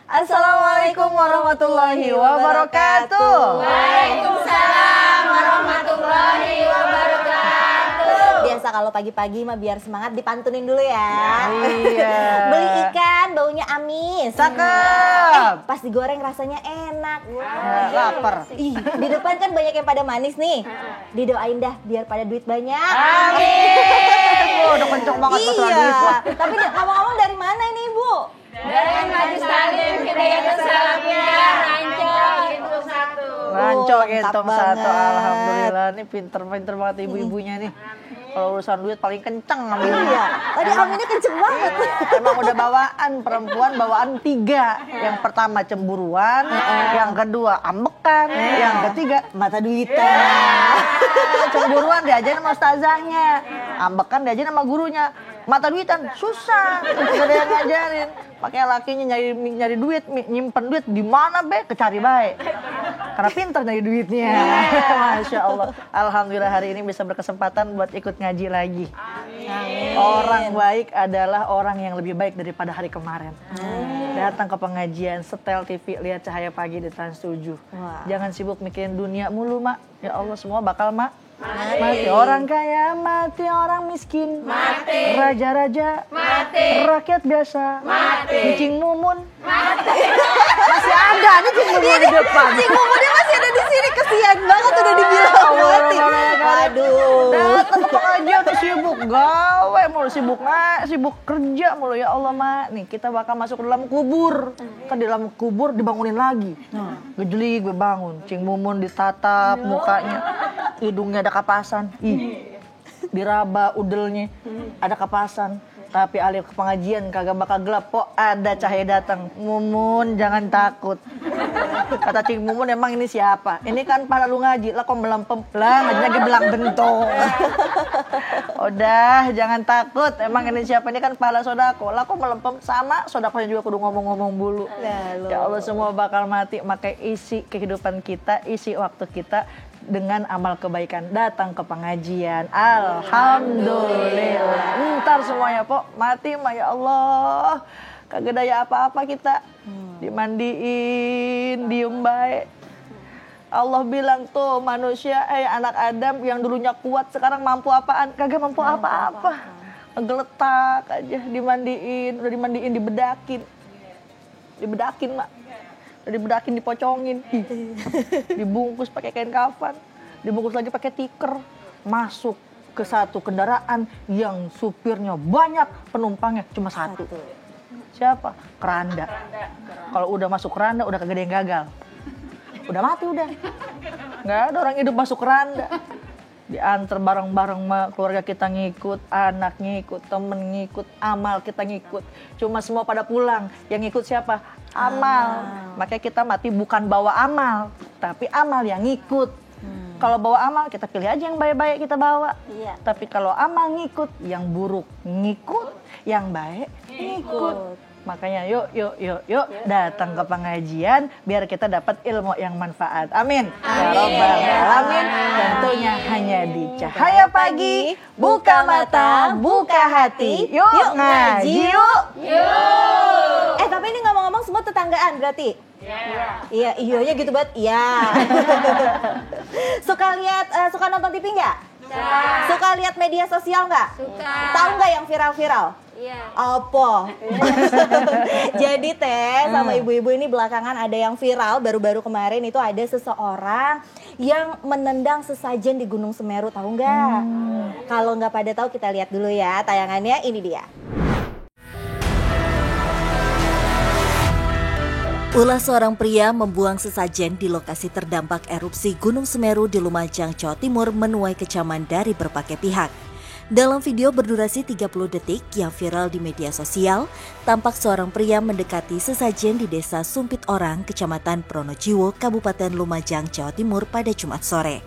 Assalamualaikum warahmatullahi wabarakatuh. Waalaikumsalam warahmatullahi wabarakatuh. Biasa kalau pagi-pagi mah biar semangat dipantunin dulu ya. Iya. Beli ikan baunya amis. Cakep. Pas digoreng rasanya enak. Lapar. Ih, di depan kan banyak yang pada manis nih. Didoain dah biar pada duit banyak. Amin. Udah kenceng banget masalah duit. Iya. Tapi ngomong-ngomong dari mana ini Ibu? Dari Majlis Taklim Hidayatus Salafiyah Rancong Gintung 1. Rancong mantap Gintung 1. banget. Alhamdulillah nih pinter banget ibu-ibunya nih. Kalau urusan duit paling kenceng aminnya. Iya. Tadi aminnya kenceng banget. Emang udah bawaan perempuan bawaan 3. Yang pertama cemburuan, yang kedua ambekan, yang ketiga mata duitan. Cemburuan diajarin sama ustazahnya, ambekan diajarin sama gurunya. Mata duitan susah, gak ada yang ngajarin. Pakai lakinya nyari duit, nyimpen duit di mana be? Kecari baik. Karena pintar nyari duitnya. Masya Allah. Alhamdulillah hari ini bisa berkesempatan buat ikut ngaji lagi. Amin. Orang baik adalah orang yang lebih baik daripada hari kemarin. Datang ke pengajian, setel TV, lihat Cahaya Pagi di Trans 7. Wah. Jangan sibuk mikirin dunia mulu, Mak. Ya Allah, semua bakal mati. Orang kaya mati, orang miskin Mati. raja-raja Mati. rakyat biasa Mati. Cing Mumun masih ada nih Cing Mumun di depan. Cing Mumunnya masih ada di sini, kesian banget udah dibilang mati. Aduh. Datang ke pengajian tuh sibuk gawe mulu, sibuk kerja mulu. Ya Allah, Mak, nih kita bakal masuk ke dalam kubur. Kan di dalam kubur dibangunin lagi. Gejeli gue bangun, Cing Mumun ditatap mukanya, hidungnya ada kapasan. Diraba udelnya ada kapasan. Tapi alih ke pengajian kagak bakal gelap, kok ada cahaya datang. Mumun jangan takut. Kata Cing Mumun, emang ini siapa? Ini kan para lu ngaji, lah kok melempem lah, ngaji lagi belang bentong. Udah jangan takut, emang ini siapa? Ini kan pahala sodako, lah kok melempem sama sodakonya juga kudu ngomong-ngomong dulu. Ya Allah, semua bakal mati, makanya isi kehidupan kita, isi waktu kita dengan amal kebaikan. Datang ke pengajian, alhamdulillah. Ntar semuanya pok mati mah ya Allah, kagak daya apa-apa kita. Dimandiin, diem baik. Allah bilang tuh manusia, anak Adam yang dulunya kuat sekarang mampu apaan? Kagak mampu apa-apa. Ngegeletak aja, dimandiin, udah dimandiin, dibedakin mak. Dibedakin, dipocongin, dibungkus pakai kain kafan, dibungkus lagi pakai tikar, masuk ke satu kendaraan yang supirnya banyak, penumpangnya cuma satu. Siapa? Keranda. Kalau udah masuk keranda udah kagak ada yang gagal, udah mati udah, nggak ada orang hidup masuk keranda. Diantar bareng-bareng mah, keluarga kita ngikut, anak ngikut, temen ngikut, amal kita ngikut. Cuma semua pada pulang, yang ngikut siapa? Amal. Makanya kita mati bukan bawa amal, tapi amal yang ngikut. Kalau bawa amal kita pilih aja yang baik-baik kita bawa. Iya. Tapi kalau amal ngikut, yang buruk ngikut, yang baik ngikut. Makanya yuk datang ke pengajian biar kita dapat ilmu yang manfaat. Amin. Ya Rabbal Alamin. Tentunya hanya di Cahaya Pagi. Buka mata, buka hati. Yuk ngaji yuk. Tapi ini ngomong-ngomong semua tetanggaan berarti? Iya, iyonya gitu banget. Iya. Suka nonton TV nggak? Suka lihat media sosial nggak? Suka. Tahu nggak yang viral-viral? Iya. Apa? Jadi sama ibu-ibu ini belakangan ada yang viral baru-baru kemarin itu ada seseorang yang menendang sesajen di Gunung Semeru, tahu nggak? Kalau nggak pada tahu kita lihat dulu ya tayangannya, ini dia. Ulah seorang pria membuang sesajen di lokasi terdampak erupsi Gunung Semeru di Lumajang, Jawa Timur menuai kecaman dari berbagai pihak. Dalam video berdurasi 30 detik yang viral di media sosial, tampak seorang pria mendekati sesajen di Desa Sumpit Orang, Kecamatan Pronojiwo, Kabupaten Lumajang, Jawa Timur pada Jumat sore.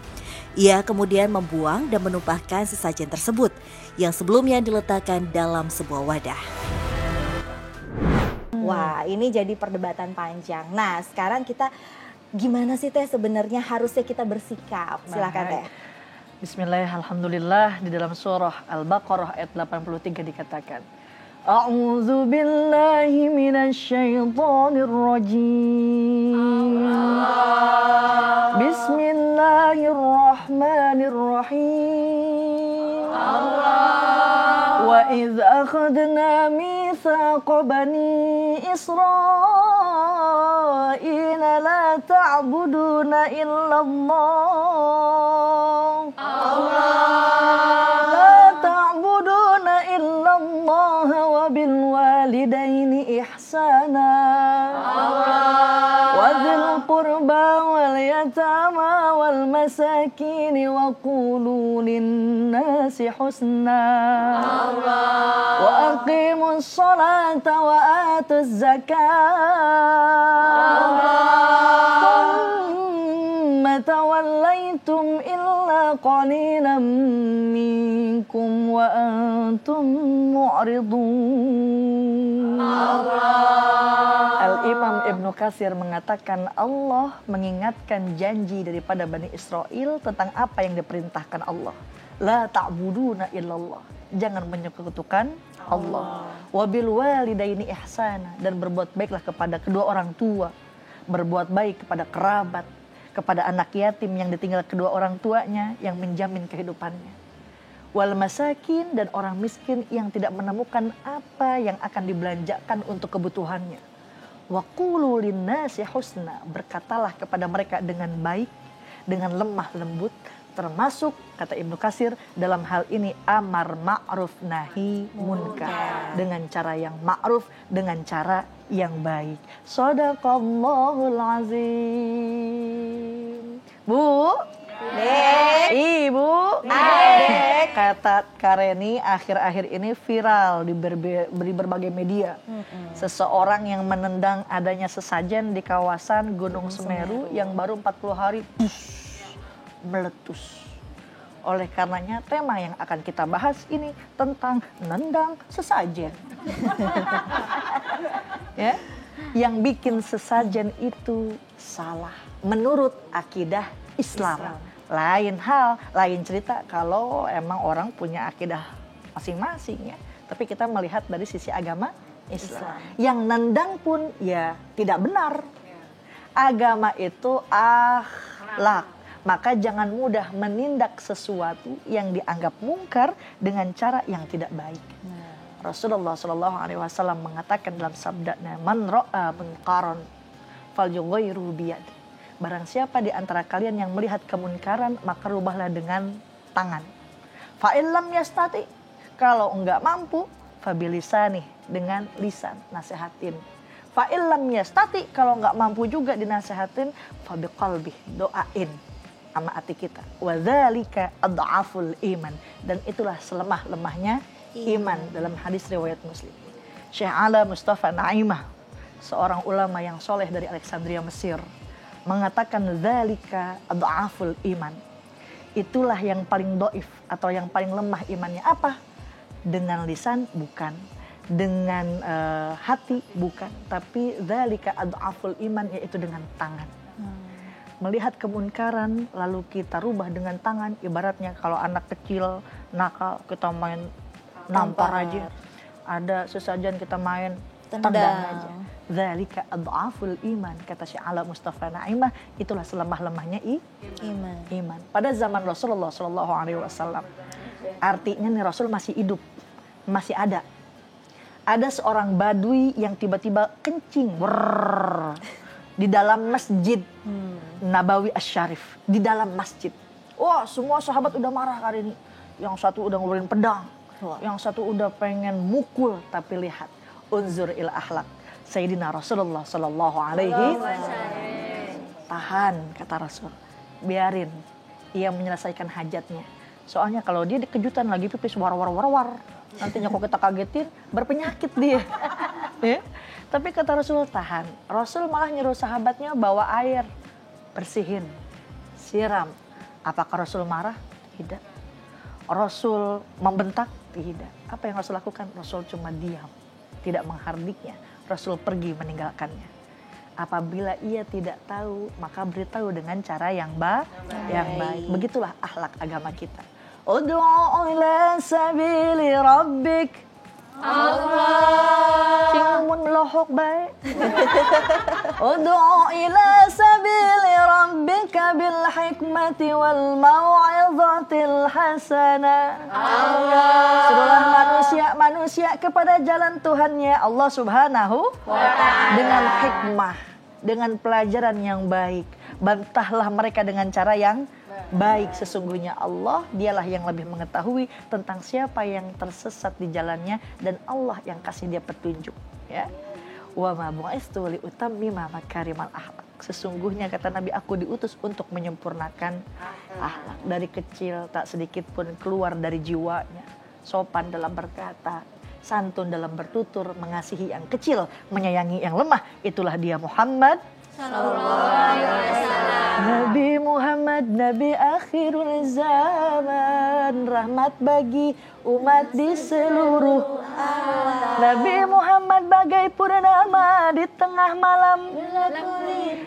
Ia kemudian membuang dan menumpahkan sesajen tersebut yang sebelumnya diletakkan dalam sebuah wadah. Wah, ini jadi perdebatan panjang. Nah, sekarang kita gimana sih Teh sebenarnya harusnya kita bersikap? Silakan Teh. Bismillahirrahmanirrahim. Di dalam surah Al-Baqarah ayat 83 dikatakan, A'udzu billahi minasyaitonir rajim. Bismillahirrahmanirrahim. Wa idz akhadna mitsaqa bani Israila la ta'buduna illallah. La ta'buduna illallah wa bil walidaini ihsana. Wa dzil qurba wal yatama wal masakin wa qulu lin-nasi husna. Wa aqimus salata wa atuz zakata. Thumma tawallaitum illa qalilan minkum wa antum mu'ridun. Al-Imam Ibnu Katsir mengatakan Allah mengingatkan janji daripada Bani Israel tentang apa yang diperintahkan Allah. La ta'buduna illallah. Jangan menyekutukan Allah. Wabil walidaini ihsana, dan berbuat baiklah kepada kedua orang tua. Berbuat baik kepada kerabat, kepada anak yatim yang ditinggal kedua orang tuanya yang menjamin kehidupannya. Wal masakin, dan orang miskin yang tidak menemukan apa yang akan dibelanjakan untuk kebutuhannya. Wa qulu linnasi husna, berkatalah kepada mereka dengan baik, dengan lemah lembut, termasuk kata Ibnu Katsir dalam hal ini amar ma'ruf nahi munkar, dengan cara yang ma'ruf, dengan cara yang baik. Shadaqallahul azim. Bu, Dek, Ibu, Adek. Kata Kareni akhir-akhir ini viral di berbagai media. Seseorang yang menendang adanya sesajen di kawasan Gunung Semeru yang baru 40 hari meletus. Oleh karenanya tema yang akan kita bahas ini tentang nendang sesajen. Ya, yang bikin sesajen itu salah menurut akidah Islam. Lain hal, lain cerita kalau emang orang punya akidah masing-masing ya. Tapi kita melihat dari sisi agama Islam. Yang nendang pun ya tidak benar. Agama itu akhlak. Maka jangan mudah menindak sesuatu yang dianggap mungkar dengan cara yang tidak baik. Rasulullah SAW mengatakan dalam sabdanya, man ra'a munkaran falyughayyirhu biyadihi. Barang siapa di antara kalian yang melihat kemunkaran, maka rubahlah dengan tangan. Fa'illam yastati, kalau enggak mampu, fabilisani, dengan lisan, nasihatin. Fa'illam yastati, kalau enggak mampu juga dinasehatin, fabiqalbih, doain sama hati kita. Wadzalika adhaful iman, dan itulah selemah-lemahnya iman dalam hadis riwayat Muslim. Syekh Ala Mustafa Naimah, seorang ulama yang soleh dari Alexandria, Mesir, mengatakan dzalika adhaful iman. Itulah yang paling doif atau yang paling lemah imannya. Apa? Dengan lisan bukan, dengan hati bukan, tapi dzalika adhaful iman, yaitu dengan tangan. Melihat kemunkaran lalu kita rubah dengan tangan, ibaratnya kalau anak kecil nakal kita main nampar aja. Ada sesajen kita main tendang aja. Dzalika adhaful iman, kata Syekh Ala Mustafa Naimah, itulah selemah-lemahnya iman. Pada zaman Rasulullah SAW, artinya nih Rasul masih hidup, masih ada. Ada seorang badui yang tiba-tiba kencing di dalam masjid Nabawi Asy-Syarif, di dalam masjid. Wah, semua sahabat udah marah kali ini. Yang satu udah ngeluarin pedang, yang satu udah pengen mukul, tapi lihat, unzur il akhlak Sayyidina Rasulullah Sallallahu Alaihi tahan, kata Rasul, biarin ia menyelesaikan hajatnya. Soalnya kalau dia dikejutan lagi pipis war, nantinya kok kita kagetin berpenyakit dia. Ya? Tapi kata Rasul tahan. Rasul malah nyuruh sahabatnya bawa air, bersihin, siram. Apakah Rasul marah? Tidak. Rasul membentak? Tidak. Apa yang Rasul lakukan? Rasul cuma diam, tidak menghardiknya. Rasul pergi meninggalkannya. Apabila ia tidak tahu, maka beritahu dengan cara yang baik. Begitulah akhlak agama kita. Ud'u ila sabili rabbik Cing Mumun lohok bae. Ud'u ila sabili rabbika bil hikmati wal mau'izatil hasanah. Serulah manusia kepada jalan Tuhannya Allah Subhanahu wa Ta'ala dengan hikmah, dengan pelajaran yang baik. Bantahlah mereka dengan cara yang baik. Sesungguhnya Allah dialah yang lebih mengetahui tentang siapa yang tersesat di jalannya dan Allah yang kasih dia petunjuk, ya. Wa ma bu'istu li utammima makarimal akhlak. Sesungguhnya kata Nabi, aku diutus untuk menyempurnakan akhlak. Dari kecil tak sedikit pun keluar dari jiwanya. Sopan dalam berkata, santun dalam bertutur, mengasihi yang kecil, menyayangi yang lemah. Itulah dia Muhammad Nabi Muhammad, Nabi akhirul zaman, rahmat bagi umat di seluruh alam. Nabi Muhammad bagai purnama di tengah malam.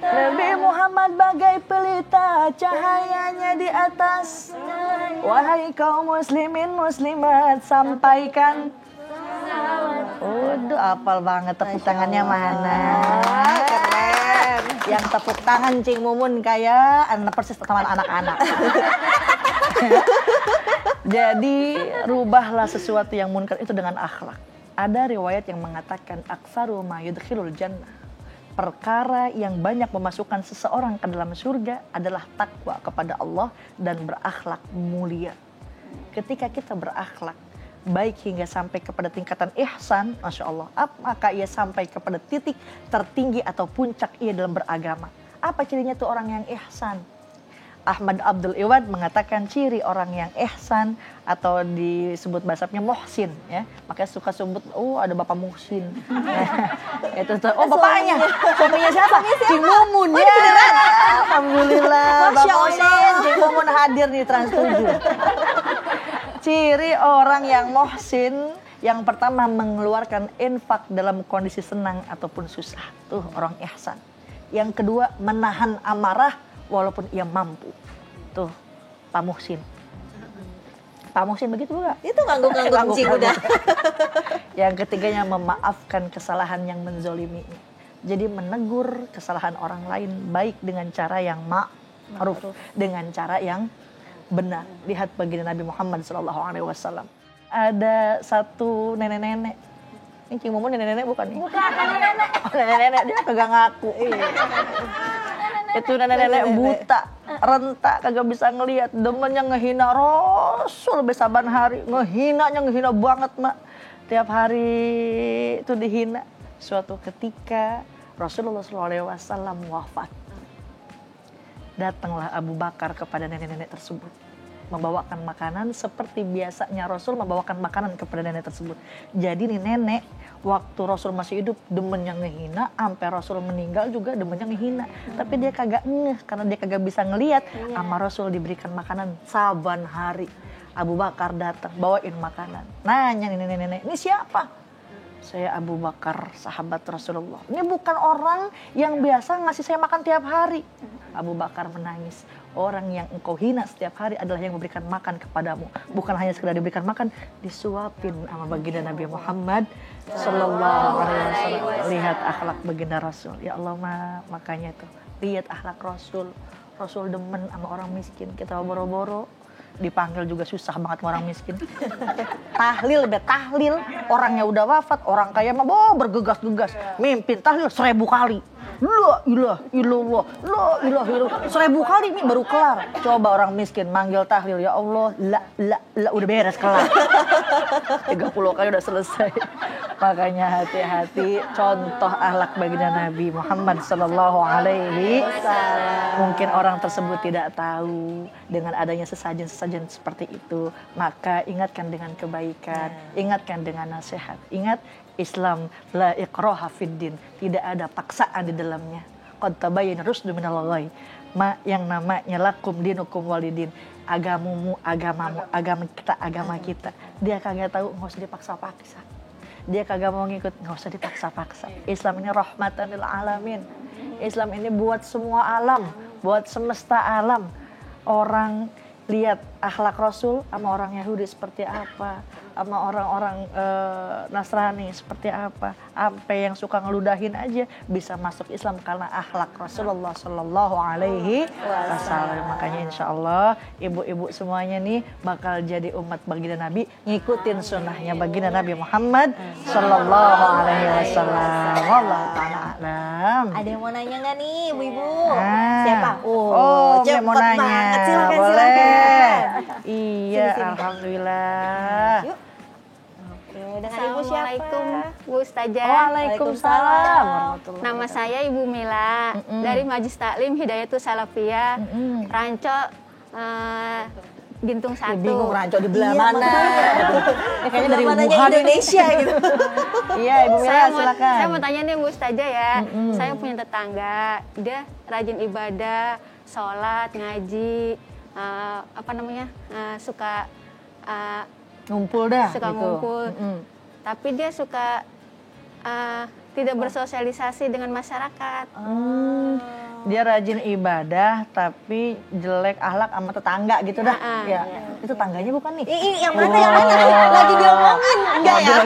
Nabi Muhammad bagai pelita, cahayanya di atas. Wahai kaum muslimin muslimat, sampaikan. Udah apal banget, tepuk tangannya mana? Keren. Yang tepuk tangan Cing Mumun kayak persis teman anak-anak. Jadi rubahlah sesuatu yang munkar itu dengan akhlak. Ada riwayat yang mengatakan aksaru ma yudkhilul jannah. Perkara yang banyak memasukkan seseorang ke dalam surga adalah takwa kepada Allah dan berakhlak mulia. Ketika kita berakhlak baik hingga sampai kepada tingkatan ihsan, Masya Allah, maka ia sampai kepada titik tertinggi atau puncak ia dalam beragama. Apa cirinya tuh orang yang ihsan? Ahmad Abdul Iwad mengatakan ciri orang yang ihsan atau disebut bahasanya muhsin, ya. Makanya suka sebut, ada Bapak Muhsin. Itu tuh, bapaknya, suaminya siapa? Cing Mumun, ya. Alhamdulillah, Bapak Muhsin, Cing Mumun hadir di Trans 7. Ciri orang yang muhsin, yang pertama mengeluarkan infak dalam kondisi senang ataupun susah. Tuh orang ihsan. Yang kedua menahan amarah walaupun ia mampu. Tuh Pak Muhsin. Pak Muhsin begitu juga. Itu ngangguk-ngangguk Cing udah. Yang ketiganya memaafkan kesalahan yang menzoliminya. Jadi menegur kesalahan orang lain baik dengan cara yang ma'ruf, dengan cara yang benar. Lihat baginda Nabi Muhammad SAW. Ada satu nenek-nenek. Ini Cing Mumun nenek-nenek bukan nih? Bukan nenek-nenek. Nenek-nenek dia kagak ngaku. Itu nenek-nenek buta, renta, kagak bisa ngelihat. Demennya ngehina Rasul besaban hari. Ngehina banget, Mak. Tiap hari itu dihina. Suatu ketika Rasulullah SAW wafat. Datanglah Abu Bakar kepada nenek-nenek tersebut, membawakan makanan seperti biasanya Rasul membawakan makanan kepada nenek tersebut. Jadi nih nenek waktu Rasul masih hidup demennya ngehina, sampai Rasul meninggal juga demennya ngehina. Tapi dia kagak ngeh karena dia kagak bisa ngelihat. Sama Rasul diberikan makanan saban hari. Abu Bakar datang bawain makanan. Nanya nih nenek-nenek, ini siapa? Saya Abu Bakar, sahabat Rasulullah. Ini bukan orang yang biasa ngasih saya makan tiap hari. Abu Bakar menangis. Orang yang engkau hina setiap hari adalah yang memberikan makan kepadamu. Bukan hanya sekedar diberikan makan, disuapin sama baginda Nabi Muhammad Sallallahu Alaihi Wasallam. Lihat akhlak baginda Rasul. Ya Allah, makanya tuh lihat akhlak Rasul. Rasul demen sama orang miskin. Kita boro-boro dipanggil juga susah banget sama orang miskin. Tahlil, tahlil. Orangnya udah wafat, orang kaya mah bergegas-gegas. Mimpin tahlil 1000 kali. La ilaha illallah, la ilaha illallah. 1000 kali nih baru kelar. Coba orang miskin manggil tahlil, ya Allah, la udah beres kelar. 30 kali udah selesai. Makanya hati-hati, contoh akhlak baginda Nabi Muhammad sallallahu alaihi wasallam. Mungkin orang tersebut tidak tahu dengan adanya sesajen-sesajen seperti itu, maka ingatkan dengan kebaikan, ingatkan dengan nasihat. Ingat, Islam la ikraha fiddin, tidak ada paksaan di dalamnya. Qad tabayyana rusdu minal ghayy. Yang namanya lakum dinukum walidin, agamamu, agama kita. Dia kagak tahu, enggak usah dipaksa-paksa. Dia kagak mau ngikut, enggak usah dipaksa-paksa. Islam ini rahmatan lil alamin. Islam ini buat semua alam, buat semesta alam. Orang lihat akhlak Rasul sama orang Yahudi seperti apa. sama orang-orang Nasrani seperti apa. Sampai yang suka ngeludahin aja bisa masuk Islam karena akhlak Rasulullah Shallallahu Alaihi Wasallam. Makanya insya Allah ibu-ibu semuanya nih bakal jadi umat baginda Nabi, ngikutin sunnahnya baginda Nabi Muhammad Shallallahu Alaihi Wasallam. Wallahu ta'ala alam. Ada yang mau nanya nggak nih ibu-ibu? Ah. Siapa? Cepet cepet mau nanya. banget. Silakan, Boleh. silakan. Iya, Sini. alhamdulillah. Yuk. Oke, dengan ibu siapa? Assalamualaikum Bu Ustazah. Waalaikumsalam. Nama saya Ibu Mila dari Majelis Taklim Hidayatul Salafiyah, Ranco Gintung 1. Bingung Ranco di belah mana? Ya, kayaknya dari Mananya Wuhan. Indonesia gitu. Iya, Ibu Mila silakan. Saya mau tanya nih Bu Ustazah ya. Saya punya tetangga, dia rajin ibadah, sholat, ngaji, suka Ngumpul dah suka gitu. ngumpul. Tapi dia suka tidak bersosialisasi dengan masyarakat. Dia rajin ibadah tapi jelek akhlak sama tetangga gitu dah. Ya. Itu tangganya bukan nih? Ini yang mana yang mana? Lagi diomongin enggak ya?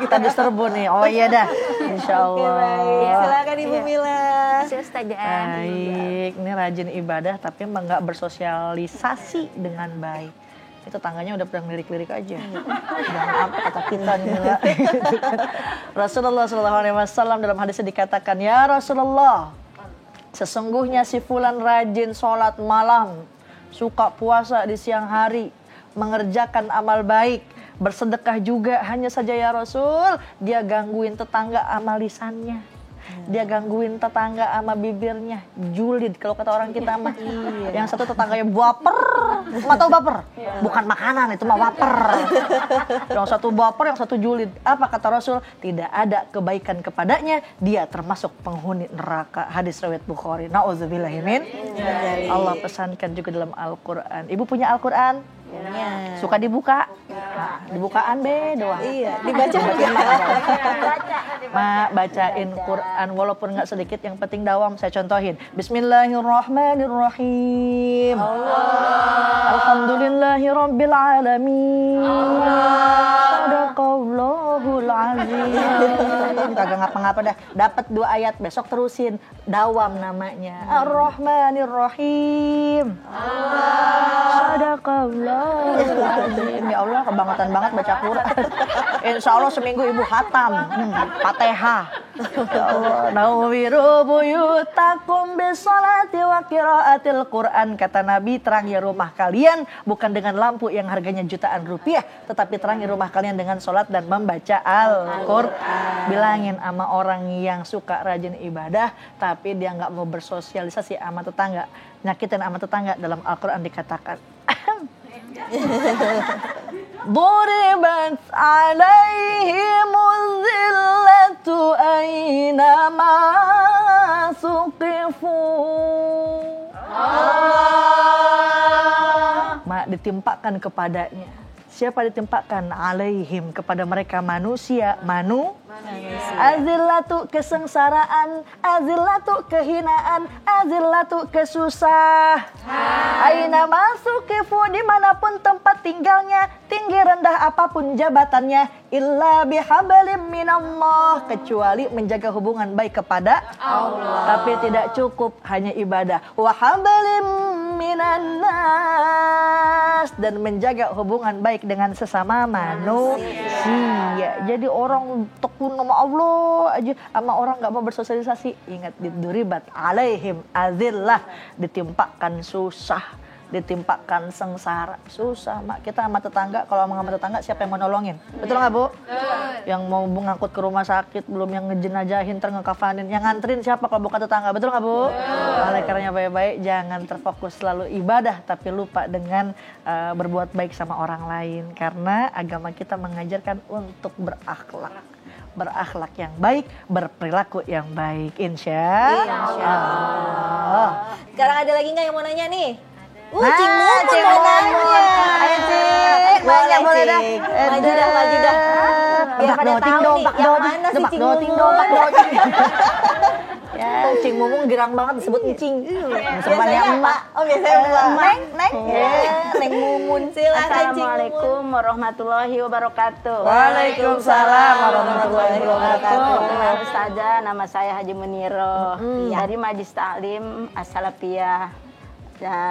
Kita diserbu nih. Oh iya dah. Insya Oke, Allah. baik. Silakan Ibu Mila. Terima Ustazah. Baik, ini rajin ibadah tapi emang nggak bersosialisasi dengan baik. Itu tangganya udah pernah lirik-lirik aja. Jangan apa kata kita nih Mila. Rasulullah SAW dalam hadisnya dikatakan, ya Rasulullah, sesungguhnya si fulan rajin sholat malam, suka puasa di siang hari, mengerjakan amal baik, bersedekah juga. Hanya saja ya Rasul, dia gangguin tetangga sama lisannya. Dia gangguin tetangga sama bibirnya, julid kalau kata orang kita mah. Yang satu tetangganya baper, tahu baper? Bukan makanan, itu mah baper. Yang satu baper, yang satu julid. Apa kata Rasul? Tidak ada kebaikan kepadanya, dia termasuk penghuni neraka. Hadis riwayat Bukhari. Nauzubillahimin. Allah pesankan juga dalam Al-Quran. Ibu punya Al-Quran? Suka dibuka? Nah, dibukaan be doang. Iya, dibaca Ma, bacain Quran walaupun nggak sedikit, yang penting dawam. Saya contohin. Bismillahirrahmanirrahim. Alhamdulillahi rabbil alamin. Sadaqallahul azim. Kagak ngapa-ngapa dah. Dapat 2 ayat, besok terusin. Dawam namanya. Ar-Rahmanirrahim. Sadaqallahul azim. Ya Allah, kebangetan banget baca Quran. Insya Allah seminggu ibu hatam. Fatihah. Ya Allah. Nawiru buyutakum bisolati wa qiraatil Quran. Kata Nabi, terangi rumah kalian bukan dengan lampu yang harganya jutaan rupiah, tetapi terangi rumah kalian dengan sholat dan membaca Al-Quran. Bilangin sama orang yang suka rajin ibadah tapi dia nggak mau bersosialisasi sama tetangga, nyakitin sama tetangga. Dalam Al-Quran dikatakan, Duribat alaihimuz zillatu aynama suqifu. Ditimpakan kepadanya. Siapa ditimpakan? Alaihim, kepada mereka manusia. Azillatu kesengsaraan, azillatu kehinaan, azillatu kesusah. Aina masukifu, dimanapun tempat tinggalnya, tinggi rendah apapun jabatannya, illa bihabalim minallah, kecuali menjaga hubungan baik kepada Allah. Tapi tidak cukup hanya ibadah. Wahabalim minannas, dan menjaga hubungan baik dengan sesama manusia. Jadi orang tekun sama Allah aja, sama orang nggak mau bersosialisasi. Ingat, duribat alaihim azillah, ditimpakan susah, ditimpakan sengsara. Susah, Mak. Kita sama tetangga, kalau sama tetangga siapa yang mau nolongin? Betul nggak, Bu? Yang mau ngangkut ke rumah sakit, belum yang ngejenajahin, ngekafanin, yang nganterin siapa kalau bukan tetangga? Betul nggak, Bu? Oleh karenanya baik-baik, jangan terfokus selalu ibadah tapi lupa dengan berbuat baik sama orang lain, karena agama kita mengajarkan untuk berakhlak yang baik, berperilaku yang baik, insya Allah. Sekarang ada lagi nggak yang mau nanya nih? Cing Cing mau Mumun. nanya. Ayo Cing, nanya boleh dah. Maju dah, maju dah. Biar pada tahu nih, yang mana sih Cing Mumun? Ya, Cing Cing Mumung girang banget disebut encing. Biasanya emak. Oh biasanya emak. Neng. Neng Mumun. Silakan Cing Mumun. Assalamualaikum warahmatullahi wabarakatuh. Waalaikumsalam warahmatullahi wabarakatuh. Nama Ustazah, nama saya Haji Muniro dari Majlis Taklim As-Salafiyah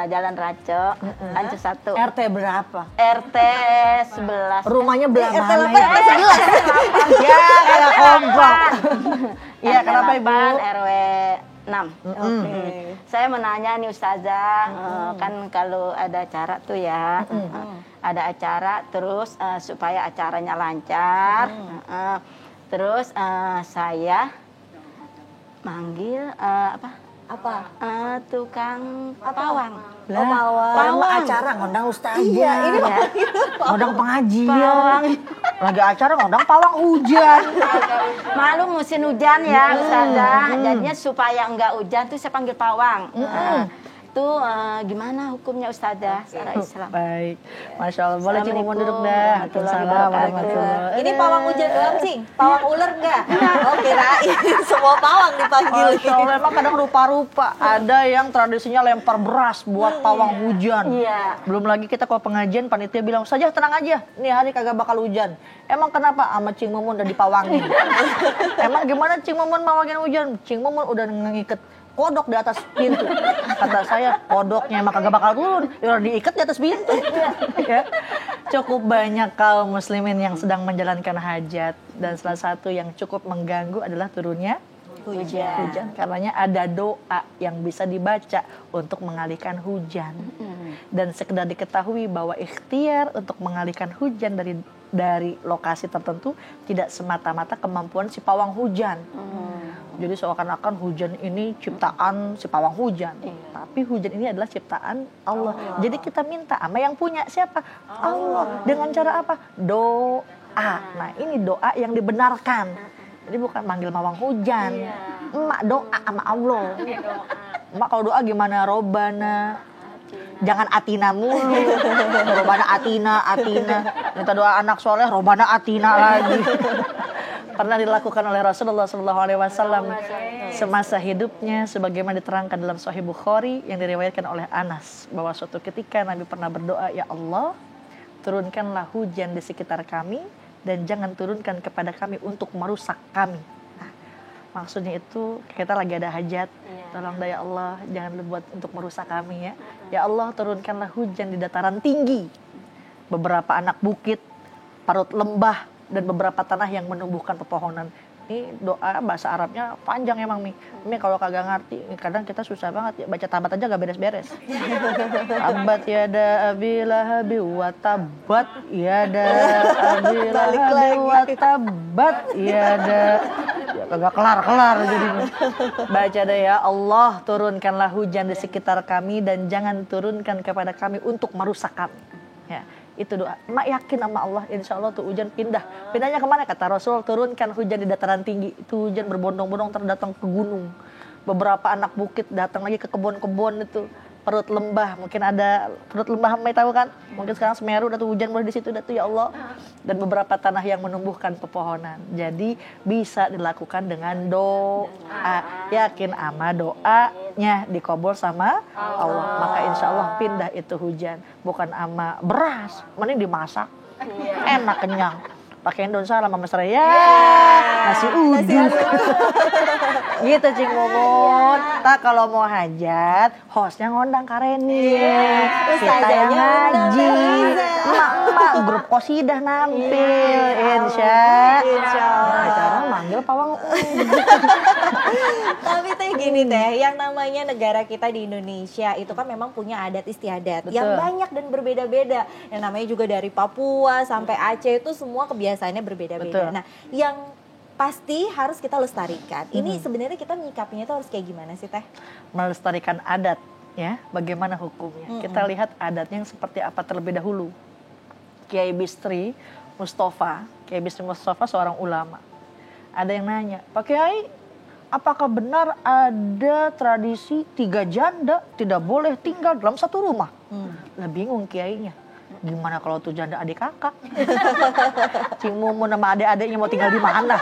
Jalan Raco, Lancu 1. RT berapa? RT 11. Rumahnya belah RT mana 8 ya? apa 11? Ya, kayak kompak. Iya, RT kenapa Ibu? 8, RW 6. Saya menanya nih Ustazah, kan kalau ada acara tuh ya, ada acara terus supaya acaranya lancar, terus saya manggil Apa? tukang pawang. Lah, pawang. orang mah acara ngundang ustazah. Iya, ini ngundang pengajian. Pawang. Lagi acara ngundang pawang hujan. Malu musim hujan ya Ustazah, jadinya supaya enggak hujan tuh saya panggil pawang. Itu gimana hukumnya Ustazah secara Islam? Baik, Masya Allah. Boleh Cing Mumun duduk dah. Waalaikumsalam warahmatullahi Ini pawang hujan doang, Cing? Pawang ular enggak? Oh, kirain semua pawang dipanggil. Masya Allah, emang kadang rupa-rupa. Ada yang tradisinya lempar beras buat pawang hujan. Iya. Belum lagi kita kalau pengajian, panitia bilang, saja tenang aja, nih hari kagak bakal hujan. Emang kenapa? Sama Cing Mumun udah dipawangin. Emang gimana Cing Mumun mawangin hujan? Cing Mumun udah ngiket kodok di atas pintu. Kata saya, kodoknya emang kagak bakal turun. Ya udah diikat di atas pintu. Ya. Cukup banyak kaum muslimin yang sedang menjalankan hajat. Dan salah satu yang cukup mengganggu adalah turunnya hujan. Karenanya ada doa yang bisa dibaca untuk mengalihkan hujan. Dan sekedar diketahui bahwa ikhtiar untuk mengalihkan hujan dari lokasi tertentu tidak semata-mata kemampuan si pawang hujan. Jadi seakan-akan hujan ini ciptaan si pawang hujan. Tapi hujan ini adalah ciptaan Allah. Jadi kita minta sama yang punya siapa? Allah. Dengan cara apa? Doa. Nah ini doa yang dibenarkan. Jadi bukan manggil pawang hujan. Emak doa sama Allah. Emak kalau doa gimana? Robana. Jangan atina mulu. Robana atina. Minta doa anak soleh, Robana atina lagi. Pernah dilakukan oleh Rasulullah SAW semasa hidupnya, sebagaimana diterangkan dalam Sahih Bukhari yang diriwayatkan oleh Anas, bahwa suatu ketika Nabi pernah berdoa, ya Allah, turunkanlah hujan di sekitar kami dan jangan turunkan kepada kami untuk merusak kami. Nah, maksudnya itu kita lagi ada hajat, tolong ya Allah jangan buat untuk merusak kami ya. Ya Allah, turunkanlah hujan di dataran tinggi, beberapa anak bukit, parut lembah, dan beberapa tanah yang menumbuhkan pepohonan. Ini doa bahasa Arabnya panjang emang Mi. Mi kalau kagak ngerti, kadang kita susah banget ya, baca tabat aja gak beres-beres. Tabat yada abi lahabi wa tabat yada abi lahabi wa tabat yada. Ya kagak kelar-kelar jadinya. Baca deh, ya Allah turunkanlah hujan di sekitar kami dan jangan turunkan kepada kami untuk merusak kami. Ya. Itu doa. Mak yakin sama Allah, insya Allah tuh hujan pindah. Pindahnya kemana? Kata Rasul, turunkan hujan di dataran tinggi. Itu hujan berbondong-bondong terdatang ke gunung. Beberapa anak bukit datang lagi ke kebun-kebun itu. Perut lembah, mungkin ada perut lembah, Mai tahu kan? Mungkin sekarang Semeru, udah tuh hujan mulai di situ, udah tuh ya Allah. Dan beberapa tanah yang menumbuhkan pepohonan. Jadi bisa dilakukan dengan doa. Yakin ama doanya dikabul sama Allah. Maka insya Allah pindah itu hujan. Bukan ama beras, mending dimasak. Enak, kenyang. Pakein daun salam sama mesra ya, nasi uduk. Gitu Cing Mumun. Tak kalau mau hajat, hostnya ngondang Kareni. Kita yang ngaji. Emak-emak grup qosidah nampil. Insya Allah. Cara manggil pawang Tapi teh gini teh, yang namanya negara kita di Indonesia itu kan memang punya adat istiadat yang banyak dan berbeda-beda. Yang namanya juga dari Papua sampai Aceh itu semua kebiasaannya berbeda-beda. Nah, yang pasti harus kita lestarikan. Ini sebenarnya kita menyikapinya itu harus kayak gimana sih teh? Melestarikan adat ya, bagaimana hukumnya? Kita lihat adatnya yang seperti apa terlebih dahulu. Kiai Bistri Mustafa seorang ulama. Ada yang nanya, Pak Kiai, apakah benar ada tradisi 3 janda tidak boleh tinggal dalam satu rumah? Lah bingung kiainya. Gimana kalau tuh janda adik kakak? Cing Mumun sama adik-adiknya mau tinggal di mana?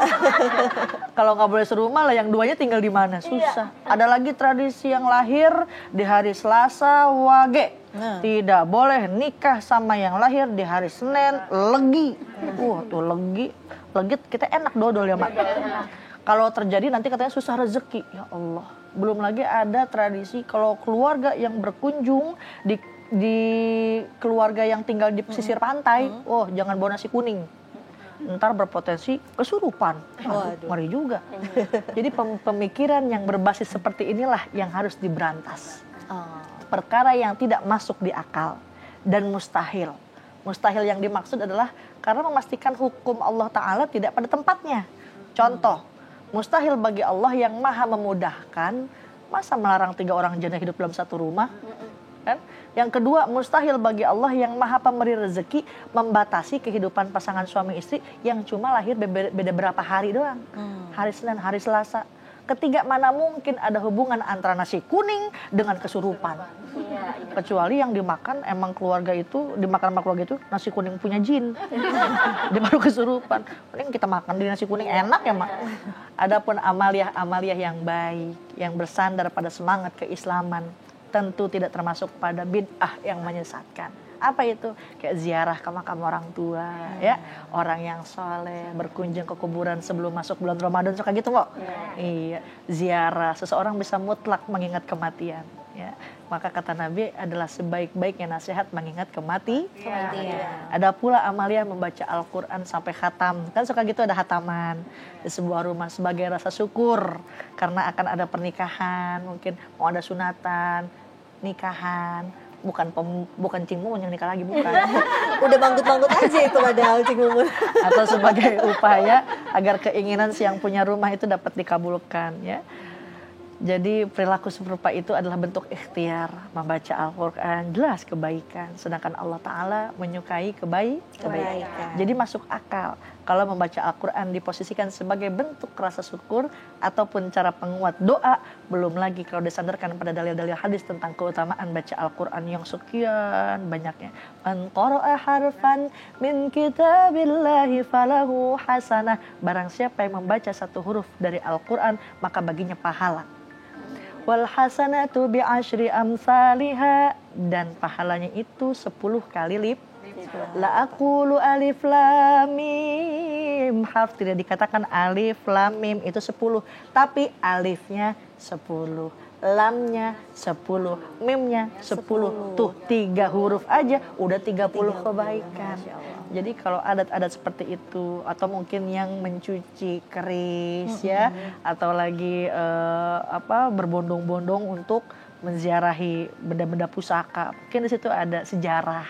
Kalau nggak boleh serumah lah, yang duanya tinggal di mana? Susah. Ada lagi tradisi yang lahir di hari Selasa Wage. Tidak boleh nikah sama yang lahir di hari Senin Legi. Tuh Legi kita enak dodol ya, Mak. Kalau terjadi nanti katanya susah rezeki. Ya Allah. Belum lagi ada tradisi kalau keluarga yang berkunjung di keluarga yang tinggal di pesisir pantai, jangan bawa nasi kuning. Ntar berpotensi kesurupan. Ngeri juga. Jadi pemikiran yang berbasis seperti inilah yang harus diberantas. Perkara yang tidak masuk di akal dan mustahil. Mustahil yang dimaksud adalah karena memastikan hukum Allah Ta'ala tidak pada tempatnya. Contoh, mustahil bagi Allah yang maha memudahkan, masa melarang 3 orang janda hidup dalam satu rumah? Kan? Yang kedua, mustahil bagi Allah yang maha pemberi rezeki membatasi kehidupan pasangan suami istri yang cuma lahir beda berapa hari doang. Hari Senin, hari Selasa. Ketiga, mana mungkin ada hubungan antara nasi kuning dengan kesurupan. Kecuali yang dimakan emang keluarga itu, dimakan sama keluarga itu nasi kuning punya jin. Dia baru kesurupan. Mending kita makan di nasi kuning enak ya, Mak. Adapun amaliah yang baik, yang bersandar pada semangat keislaman, tentu tidak termasuk pada bid'ah yang menyesatkan. Apa itu? Kayak ziarah ke makam orang tua, ya, orang yang soleh, berkunjung ke kuburan sebelum masuk bulan Ramadan, suka gitu kok. Iya, ziarah seseorang bisa mutlak mengingat kematian. Ya, maka kata Nabi adalah sebaik-baiknya nasihat mengingat kematian. Ada pula amalia membaca Al-Quran sampai khatam. Kan suka gitu ada khataman di sebuah rumah sebagai rasa syukur karena akan ada pernikahan, mungkin mau ada sunatan, nikahan. Bukan Cing Mumun yang nikah lagi, bukan. Udah bangkut-bangkut aja itu padahal Cing Mumun. Atau sebagai upaya agar keinginan si yang punya rumah itu dapat dikabulkan, ya. Jadi perilaku serupa itu adalah bentuk ikhtiar membaca Al-Quran, jelas kebaikan. Sedangkan Allah Ta'ala menyukai kebaikan. Jadi masuk akal kalau membaca Al-Quran diposisikan sebagai bentuk rasa syukur ataupun cara penguat doa. Belum lagi kalau disandarkan pada dalil-dalil hadis tentang keutamaan baca Al-Quran yang sekian banyaknya. Man qara'a harfan min kitabillahi falahu hasanah. Barang siapa yang membaca satu huruf dari Al-Quran maka baginya pahala. Wal hasanatu bi asyri amsalihha, dan pahalanya itu 10 kali La aqulu alif lam mim, harf tidak dikatakan alif lam mim itu 10, tapi alifnya 10, lamnya 10, mimnya 10. Tuh 3 huruf aja udah 30 kebaikan. Jadi kalau adat-adat seperti itu, atau mungkin yang mencuci keris ya, atau lagi berbondong-bondong untuk menziarahi benda-benda pusaka, mungkin di situ ada sejarah.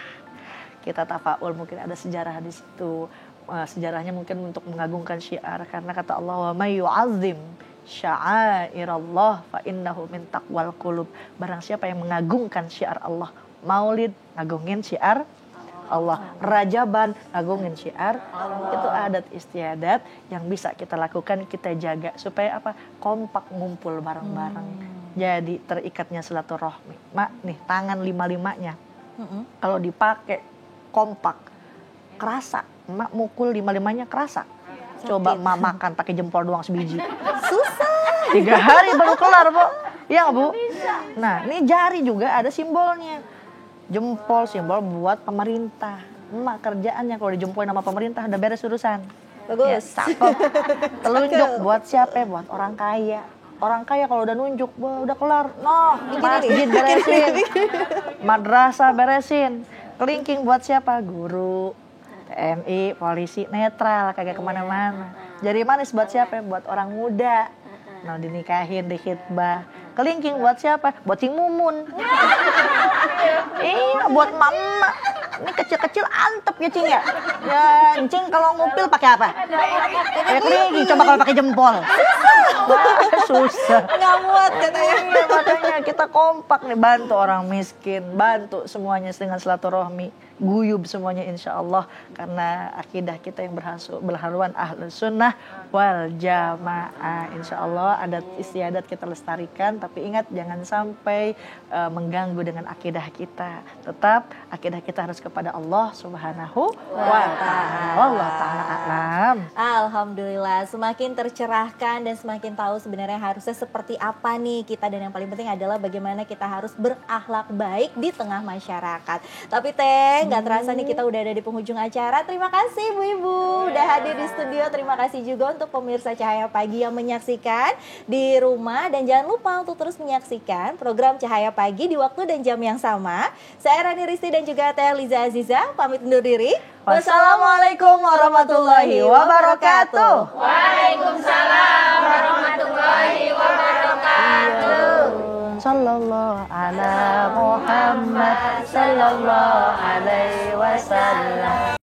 Kita tafaul mungkin ada sejarah di situ. Sejarahnya mungkin untuk mengagungkan syiar, karena kata Allah, wa may yu'azzim sya'airallah fa innahu min taqwal qulub. Barang siapa yang mengagungkan syiar Allah, Maulid ngagungin syiar Allah, Rajaban ngagungin syiar, itu adat istiadat yang bisa kita lakukan, kita jaga supaya apa? Kompak ngumpul bareng-bareng. Jadi terikatnya silaturahmi. Mak nih tangan 5-5-nya. Kalau dipakai kompak kerasa. Mak mukul 5-5-nya kerasa. Coba mak makan pakai jempol doang sebiji. Susah. 3 hari baru kelar, Bu. Iya, Bu? Nah, ini jari juga ada simbolnya. Jempol simbol buat pemerintah. Emak kerjaannya kalau dijempolin sama pemerintah udah beres urusan. Bagus. Ya, telunjuk buat siapa? Buat orang kaya. Orang kaya kalau udah nunjuk, udah kelar. Noh, masjid beresin. Madrasah beresin. Kelingking buat siapa? Guru, TNI, polisi, netral, kagak kemana-mana. Jari manis buat siapa? Buat orang muda. Nah, dinikahin, dikhitbah. Kelingking buat siapa? Buat Cing Mumun. Iya, buat mama. Ini kecil-kecil antep ya, Cing ya. Ya, Cing kalau ngupil pakai apa? Pakai kelingking, coba kalau pakai jempol. Susah. Nggak muat katanya. Iya, makanya kita kompak nih, bantu orang miskin, bantu semuanya dengan silaturahmi. guyub semuanya insya Allah, karena akidah kita yang berhaluan ahlus sunnah wal jamaah. Insya Allah adat istiadat kita lestarikan, tapi ingat jangan sampai mengganggu dengan akidah kita. Tetap akidah kita harus kepada Allah Subhanahu wa ta'ala. Allah ta'ala alam. Alhamdulillah, semakin tercerahkan dan semakin tahu sebenarnya harusnya seperti apa nih kita, dan yang paling penting adalah bagaimana kita harus berakhlak baik di tengah masyarakat. Tapi Teh, nggak terasa nih kita udah ada di penghujung acara. Terima kasih Bu-ibu udah hadir di studio. Terima kasih juga untuk pemirsa Cahaya Pagi yang menyaksikan di rumah, dan jangan lupa untuk terus menyaksikan program Cahaya Pagi di waktu dan jam yang sama. Saya Rani Risti dan juga Teh Liza Aziza pamit undur diri. Wassalamualaikum warahmatullahi wabarakatuh. Waalaikumsalam warahmatullahi wabarakatuh. Sallallahu ala Muhammad sallallahu alaihi wasallam.